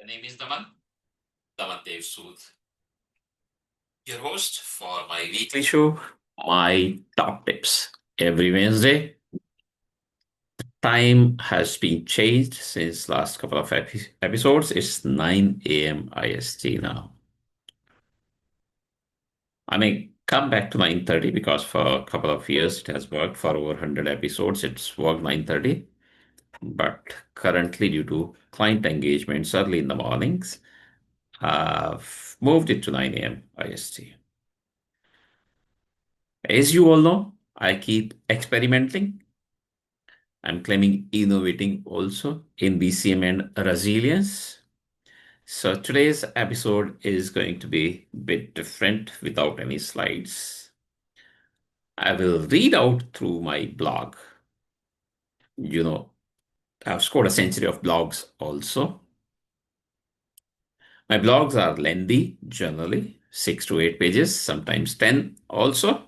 The name is Daman Dev Sood, your host for my weekly show, My Top Tips. Every Wednesday, time has been changed since last couple of episodes. It's 9 a.m. IST now. I may come back to 9:30 because for a couple of years it has worked for over 100 episodes. It's worked 9:30, but currently due to client engagements early in the mornings, I've moved it to 9 a.m. IST. As you all know, I keep experimenting. I'm claiming innovating also in BCM and resilience. So today's episode is going to be a bit different without any slides. I will read out through my blog. You know, I've scored a century of blogs also. My blogs are lengthy, generally 6 to 8 pages, sometimes 10 also.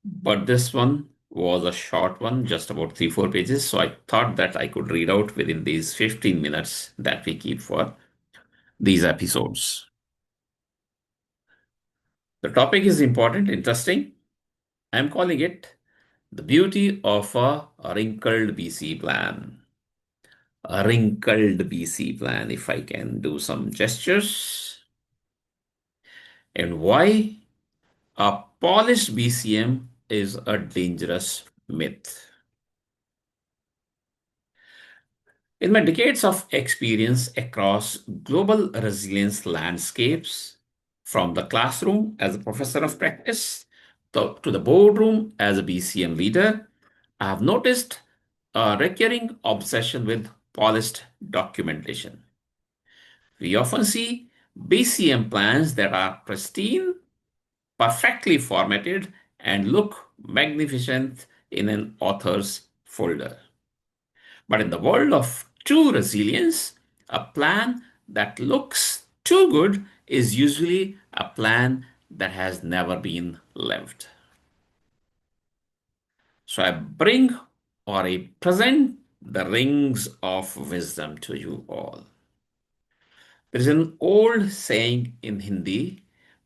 But this one was a short one, just about 3, 4 pages. So I thought that I could read out within these 15 minutes that we keep for these episodes. The topic is important, interesting. I'm calling it The Beauty of a Wrinkled BC Plan. A wrinkled BC plan, if I can do some gestures. And why a polished BCM is a dangerous myth. In my decades of experience across global resilience landscapes, from the classroom as a professor of practice to the boardroom as a BCM leader, I have noticed a recurring obsession with polished documentation. We often see BCM plans that are pristine, perfectly formatted, and look magnificent in an author's folder. But in the world of true resilience, a plan that looks too good is usually a plan that has never been lived. So I bring or I present the rings of wisdom to you all. There is an old saying in Hindi,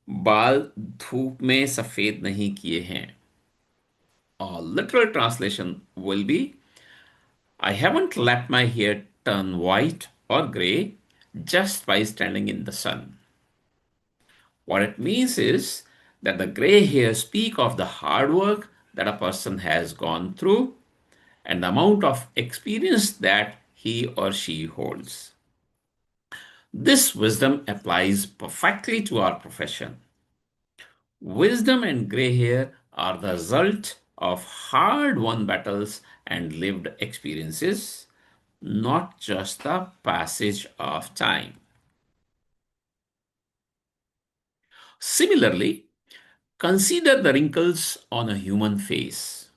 बाल धूप में सफेद नहीं किए हैं. A literal translation will be, I haven't let my hair turn white or gray just by standing in the sun. What it means is that the gray hairs speak of the hard work that a person has gone through and the amount of experience that he or she holds. This wisdom applies perfectly to our profession. Wisdom and gray hair are the result of hard won battles and lived experiences, not just the passage of time. Similarly, consider the wrinkles on a human face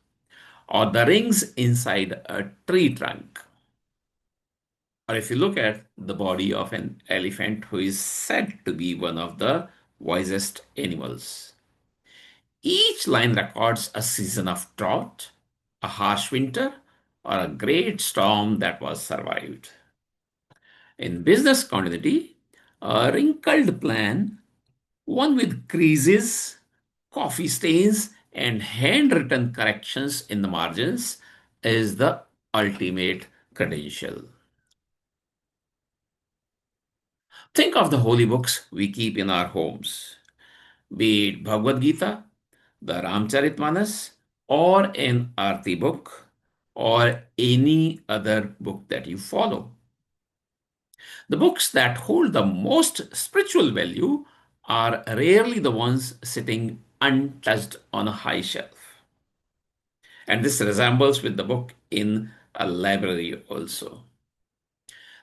or the rings inside a tree trunk. Or if you look at the body of an elephant who is said to be one of the wisest animals. Each line records a season of drought, a harsh winter, or a great storm that was survived. In business continuity, a wrinkled plan, one with creases, coffee stains, and handwritten corrections in the margins, is the ultimate credential. Think of the holy books we keep in our homes, be it Bhagavad Gita, the Ramcharitmanas, or an Arti book, or any other book that you follow. The books that hold the most spiritual value are rarely the ones sitting untouched on a high shelf. And this resembles with the book in a library also.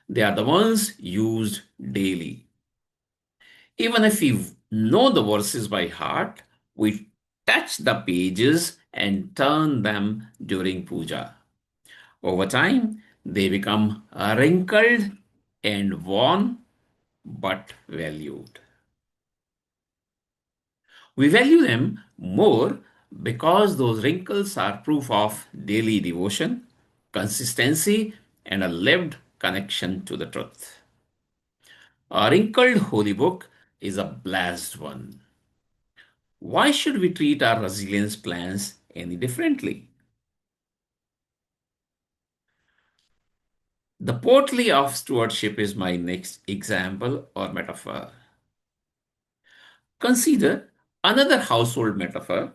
They are the ones used daily. Even if we know the verses by heart, we touch the pages and turn them during puja. Over time, they become wrinkled and worn but valued. We value them more because those wrinkles are proof of daily devotion, consistency, and a lived connection to the truth. A wrinkled holy book is a blessed one. Why should we treat our resilience plans any differently? The portly of stewardship is my next example or metaphor. Consider another household metaphor,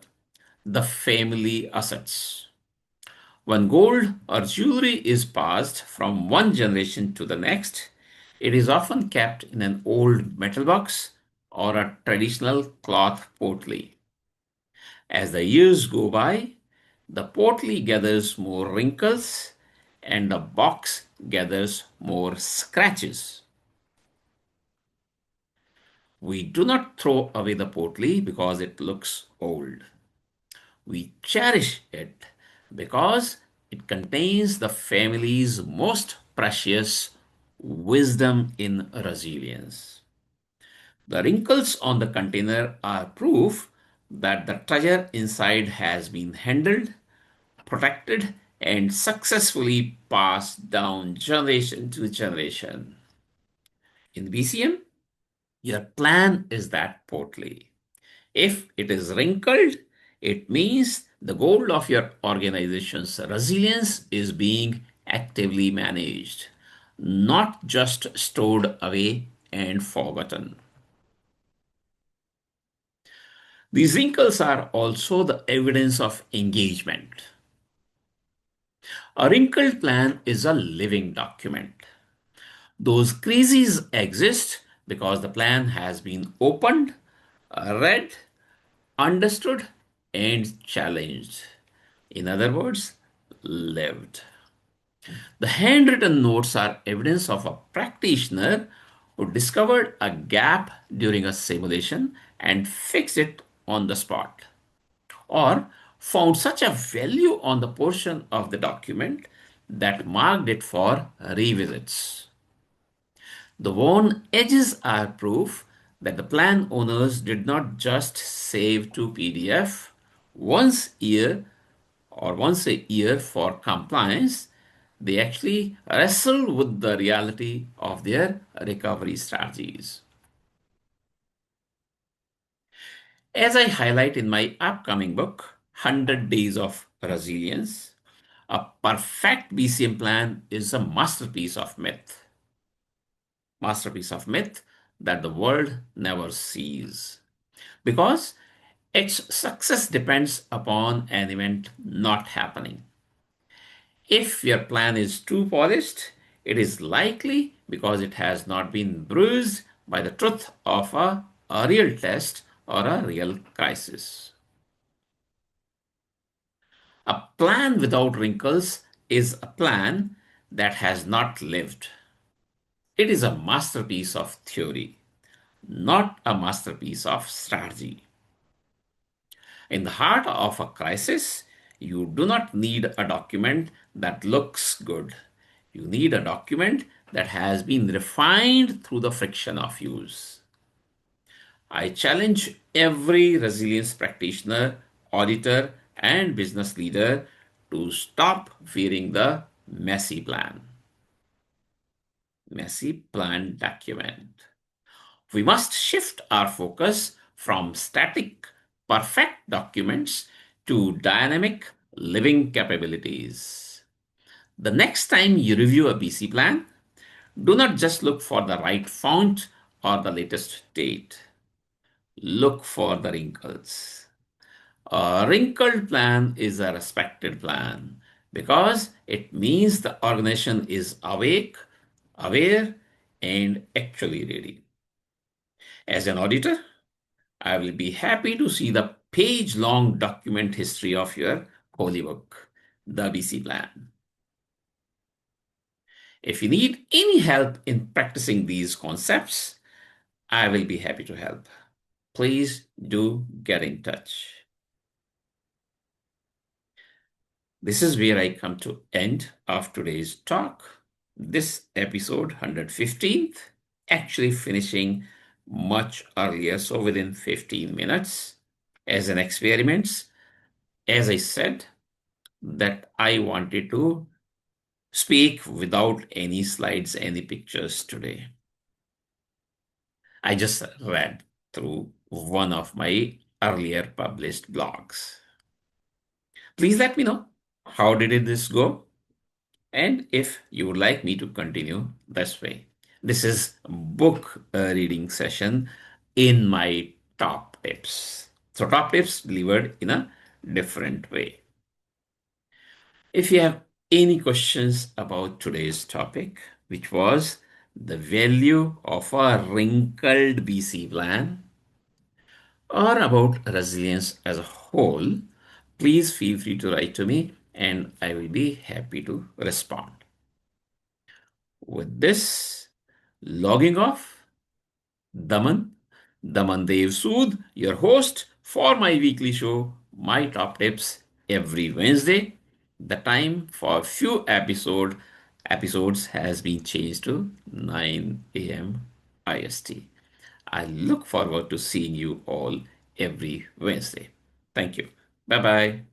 the family assets. When gold or jewelry is passed from one generation to the next, it is often kept in an old metal box or a traditional cloth portly. As the years go by, the portly gathers more wrinkles and the box gathers more scratches. We do not throw away the portly because it looks old. We cherish it because it contains the family's most precious wisdom in resilience. The wrinkles on the container are proof that the treasure inside has been handled, protected, and successfully passed down generation to generation. In BCM, your plan is that portly. If it is wrinkled, it means the goal of your organization's resilience is being actively managed, not just stored away and forgotten. These wrinkles are also the evidence of engagement. A wrinkled plan is a living document. Those creases exist because the plan has been opened, read, understood, and challenged. In other words, lived. The handwritten notes are evidence of a practitioner who discovered a gap during a simulation and fixed it on the spot, or found such a value on the portion of the document that marked it for revisits. The worn edges are proof that the plan owners did not just save to PDF once year once a year for compliance, they actually wrestle with the reality of their recovery strategies. As I highlight in my upcoming book, 100 Days of Resilience, a perfect BCM plan is a masterpiece of myth that the world never sees. Because its success depends upon an event not happening. If your plan is too polished, it is likely because it has not been bruised by the truth of a real test or a real crisis. A plan without wrinkles is a plan that has not lived. It is a masterpiece of theory, not a masterpiece of strategy. In the heart of a crisis, you do not need a document that looks good. You need a document that has been refined through the friction of use. I challenge every resilience practitioner, auditor, and business leader to stop fearing the messy plan document. We must shift our focus from static, perfect documents to dynamic, living capabilities. The next time you review a BC plan, do not just look for the right font or the latest date. Look for the wrinkles. A wrinkled plan is a respected plan because it means the organization is awake, aware, and actually ready. As an auditor, I will be happy to see the page long document history of your holy book, the BC plan. If you need any help in practicing these concepts, I will be happy to help. Please do get in touch. This is where I come to end of today's talk. This episode 115th, actually finishing much earlier, so within 15 minutes as an experiment. As I said, that I wanted to speak without any slides, any pictures today. I just read through one of my earlier published blogs. Please let me know how did this go and if you would like me to continue this way. This is book reading session in my top tips. So top tips delivered in a different way. If you have any questions about today's topic, which was the value of a wrinkled BC plan, or about resilience as a whole, please feel free to write to me and I will be happy to respond. With this, logging off, Daman, Daman Dev Sood, your host for my weekly show, My Top Tips, every Wednesday. The time for few episodes has been changed to 9 a.m. IST. I look forward to seeing you all every Wednesday. Thank you. Bye bye.